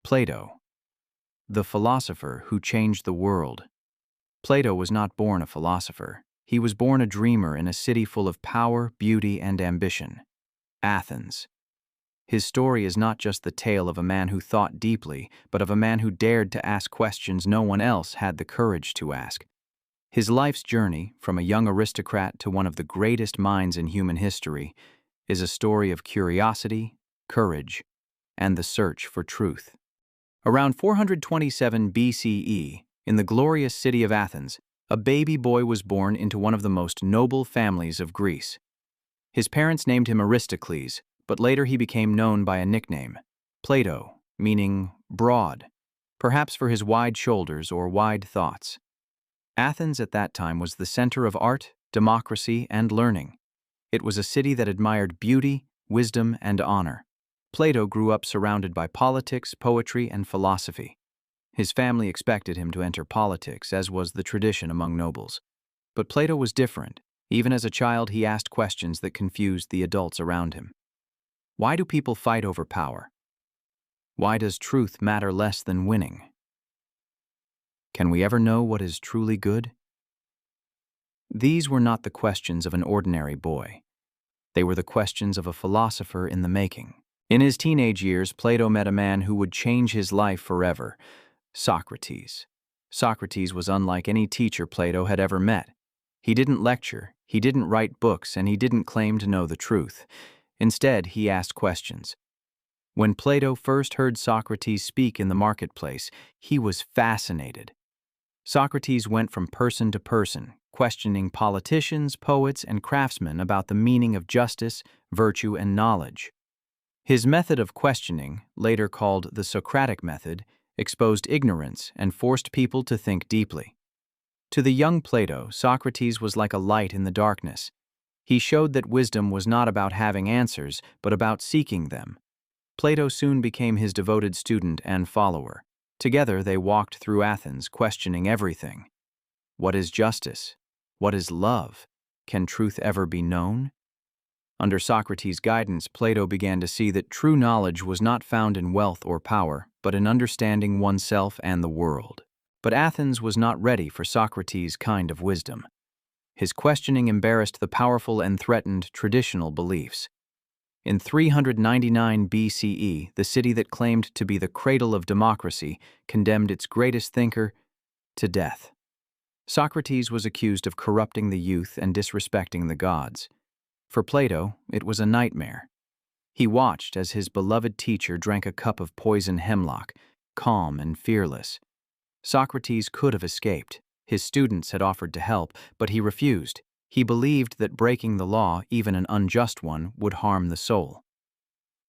Plato, the philosopher who changed the world. Plato was not born a philosopher. He was born a dreamer in a city full of power, beauty, and ambition, Athens. His story is not just the tale of a man who thought deeply, but of a man who dared to ask questions no one else had the courage to ask. His life's journey, from a young aristocrat to one of the greatest minds in human history, is a story of curiosity, courage, and the search for truth. Around 427 BCE, in the glorious city of Athens, a baby boy was born into one of the most noble families of Greece. His parents named him Aristocles, but later he became known by a nickname, Plato, meaning broad, perhaps for his wide shoulders or wide thoughts. Athens at that time was the center of art, democracy, and learning. It was a city that admired beauty, wisdom, and honor. Plato grew up surrounded by politics, poetry, and philosophy. His family expected him to enter politics, as was the tradition among nobles. But Plato was different. Even as a child, he asked questions that confused the adults around him. Why do people fight over power? Why does truth matter less than winning? Can we ever know what is truly good? These were not the questions of an ordinary boy. They were the questions of a philosopher in the making. In his teenage years, Plato met a man who would change his life forever, Socrates. Socrates was unlike any teacher Plato had ever met. He didn't lecture, he didn't write books, and he didn't claim to know the truth. Instead, he asked questions. When Plato first heard Socrates speak in the marketplace, he was fascinated. Socrates went from person to person, questioning politicians, poets, and craftsmen about the meaning of justice, virtue, and knowledge. His method of questioning, later called the Socratic method, exposed ignorance and forced people to think deeply. To the young Plato, Socrates was like a light in the darkness. He showed that wisdom was not about having answers, but about seeking them. Plato soon became his devoted student and follower. Together they walked through Athens, questioning everything. What is justice? What is love? Can truth ever be known? Under Socrates' guidance, Plato began to see that true knowledge was not found in wealth or power, but in understanding oneself and the world. But Athens was not ready for Socrates' kind of wisdom. His questioning embarrassed the powerful and threatened traditional beliefs. In 399 BCE, the city that claimed to be the cradle of democracy condemned its greatest thinker to death. Socrates was accused of corrupting the youth and disrespecting the gods. For Plato, it was a nightmare. He watched as his beloved teacher drank a cup of poison hemlock, calm and fearless. Socrates could have escaped. His students had offered to help, but he refused. He believed that breaking the law, even an unjust one, would harm the soul.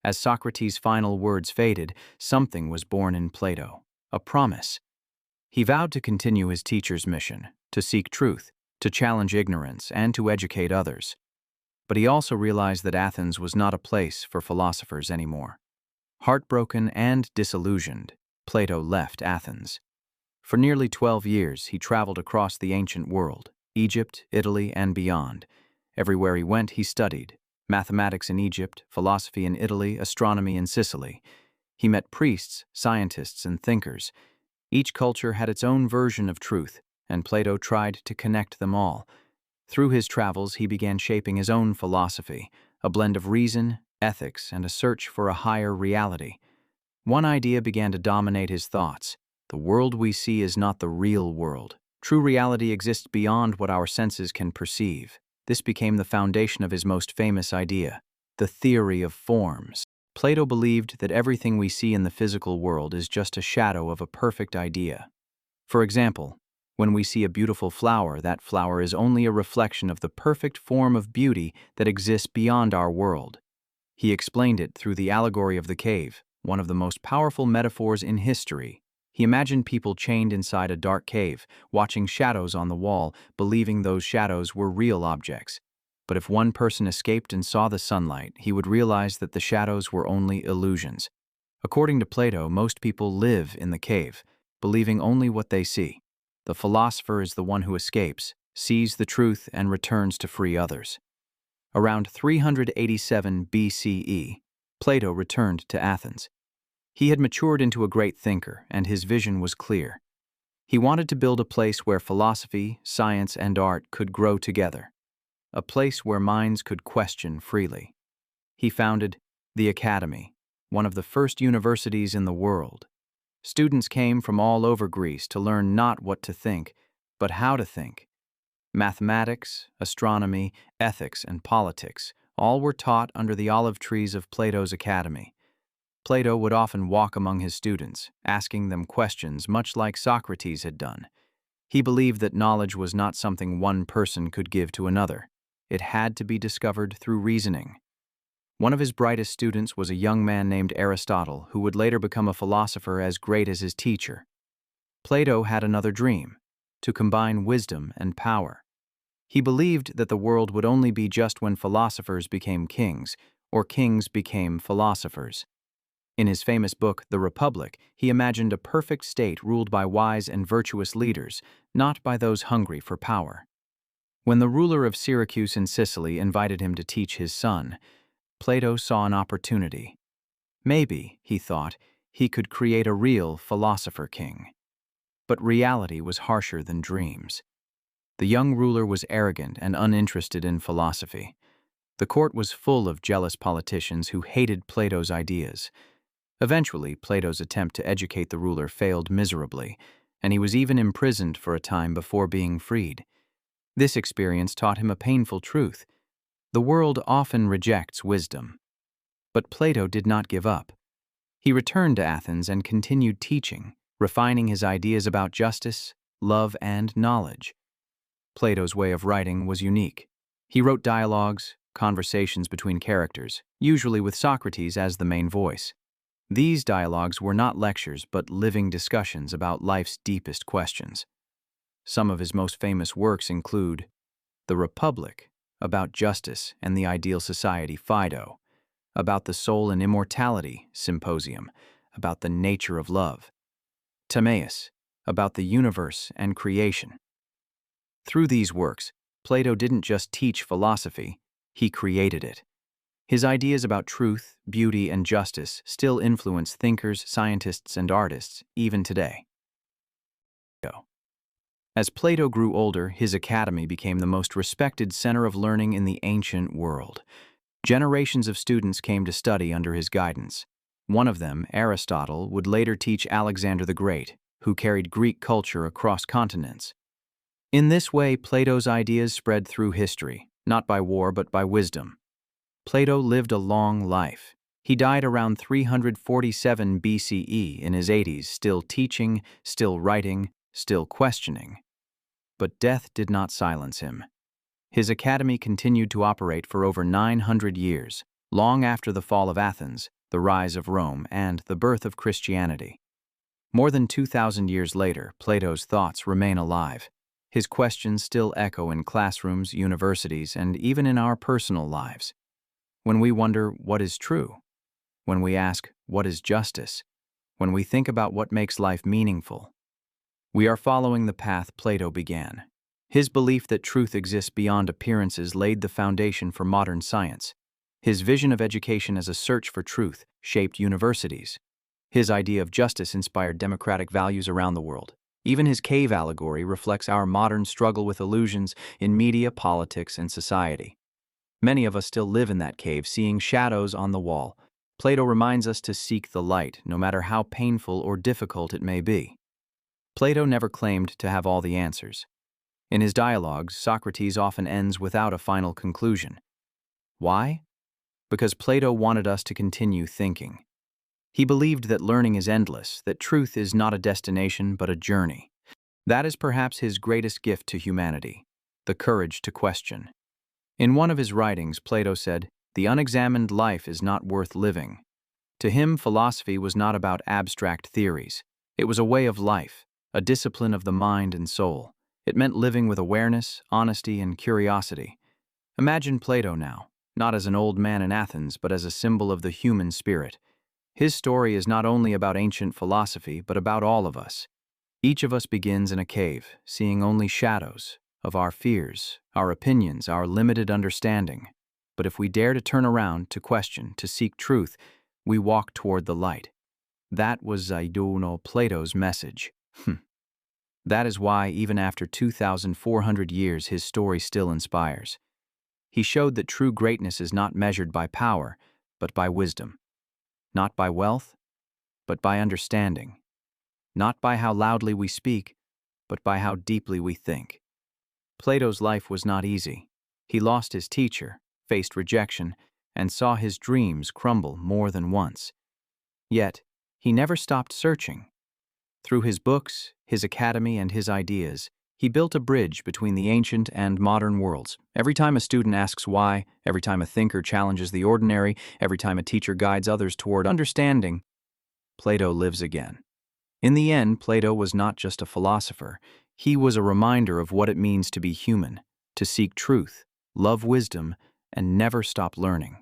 As Socrates' final words faded, something was born in Plato, a promise. He vowed to continue his teacher's mission, to seek truth, to challenge ignorance, and to educate others. But he also realized that Athens was not a place for philosophers anymore. Heartbroken and disillusioned, Plato left Athens. For nearly 12 years, he traveled across the ancient world, Egypt, Italy, and beyond. Everywhere he went, he studied. Mathematics in Egypt, philosophy in Italy, astronomy in Sicily. He met priests, scientists, and thinkers. Each culture had its own version of truth, and Plato tried to connect them all. Through his travels, he began shaping his own philosophy, a blend of reason, ethics, and a search for a higher reality. One idea began to dominate his thoughts. The world we see is not the real world. True reality exists beyond what our senses can perceive. This became the foundation of his most famous idea, the theory of forms. Plato believed that everything we see in the physical world is just a shadow of a perfect idea. For example, when we see a beautiful flower, that flower is only a reflection of the perfect form of beauty that exists beyond our world. He explained it through the allegory of the cave, one of the most powerful metaphors in history. He imagined people chained inside a dark cave, watching shadows on the wall, believing those shadows were real objects. But if one person escaped and saw the sunlight, he would realize that the shadows were only illusions. According to Plato, most people live in the cave, believing only what they see. The philosopher is the one who escapes, sees the truth, and returns to free others. Around 387 BCE, Plato returned to Athens. He had matured into a great thinker, and his vision was clear. He wanted to build a place where philosophy, science, and art could grow together, a place where minds could question freely. He founded the Academy, one of the first universities in the world. Students came from all over Greece to learn not what to think, but how to think. Mathematics, astronomy, ethics, and politics all were taught under the olive trees of Plato's Academy. Plato would often walk among his students, asking them questions much like Socrates had done. He believed that knowledge was not something one person could give to another. It had to be discovered through reasoning. One of his brightest students was a young man named Aristotle, who would later become a philosopher as great as his teacher. Plato had another dream: to combine wisdom and power. He believed that the world would only be just when philosophers became kings, or kings became philosophers. In his famous book, The Republic, he imagined a perfect state ruled by wise and virtuous leaders, not by those hungry for power. When the ruler of Syracuse in Sicily invited him to teach his son, Plato saw an opportunity. Maybe, he thought, he could create a real philosopher king. But reality was harsher than dreams. The young ruler was arrogant and uninterested in philosophy. The court was full of jealous politicians who hated Plato's ideas. Eventually, Plato's attempt to educate the ruler failed miserably, and he was even imprisoned for a time before being freed. This experience taught him a painful truth: the world often rejects wisdom. But Plato did not give up. He returned to Athens and continued teaching, refining his ideas about justice, love, and knowledge. Plato's way of writing was unique. He wrote dialogues, conversations between characters, usually with Socrates as the main voice. These dialogues were not lectures but living discussions about life's deepest questions. Some of his most famous works include The Republic, about justice and the ideal society, Phaedo, about the soul and immortality, Symposium, about the nature of love, Timaeus, about the universe and creation. Through these works, Plato didn't just teach philosophy, he created it. His ideas about truth, beauty, and justice still influence thinkers, scientists, and artists, even today. As Plato grew older, his academy became the most respected center of learning in the ancient world. Generations of students came to study under his guidance. One of them, Aristotle, would later teach Alexander the Great, who carried Greek culture across continents. In this way, Plato's ideas spread through history, not by war but by wisdom. Plato lived a long life. He died around 347 BCE in his 80s, still teaching, still writing, still questioning. But death did not silence him. His academy continued to operate for over 900 years, long after the fall of Athens, the rise of Rome, and the birth of Christianity. More than 2,000 years later, Plato's thoughts remain alive. His questions still echo in classrooms, universities, and even in our personal lives. When we wonder what is true, when we ask what is justice, when we think about what makes life meaningful, we are following the path Plato began. His belief that truth exists beyond appearances laid the foundation for modern science. His vision of education as a search for truth shaped universities. His idea of justice inspired democratic values around the world. Even his cave allegory reflects our modern struggle with illusions in media, politics, and society. Many of us still live in that cave, seeing shadows on the wall. Plato reminds us to seek the light, no matter how painful or difficult it may be. Plato never claimed to have all the answers. In his dialogues, Socrates often ends without a final conclusion. Why? Because Plato wanted us to continue thinking. He believed that learning is endless, that truth is not a destination but a journey. That is perhaps his greatest gift to humanity, the courage to question. In one of his writings, Plato said, "The unexamined life is not worth living." To him, philosophy was not about abstract theories. It was a way of life, a discipline of the mind and soul. It meant living with awareness, honesty, and curiosity. Imagine Plato now, not as an old man in Athens, but as a symbol of the human spirit. His story is not only about ancient philosophy, but about all of us. Each of us begins in a cave, seeing only shadows of our fears, our opinions, our limited understanding. But if we dare to turn around, to question, to seek truth, we walk toward the light. That was Plato's message. That is why, even after 2,400 years, his story still inspires. He showed that true greatness is not measured by power, but by wisdom. Not by wealth, but by understanding. Not by how loudly we speak, but by how deeply we think. Plato's life was not easy. He lost his teacher, faced rejection, and saw his dreams crumble more than once. Yet, he never stopped searching. Through his books, his academy, and his ideas, he built a bridge between the ancient and modern worlds. Every time a student asks why, every time a thinker challenges the ordinary, every time a teacher guides others toward understanding, Plato lives again. In the end, Plato was not just a philosopher. He was a reminder of what it means to be human, to seek truth, love wisdom, and never stop learning.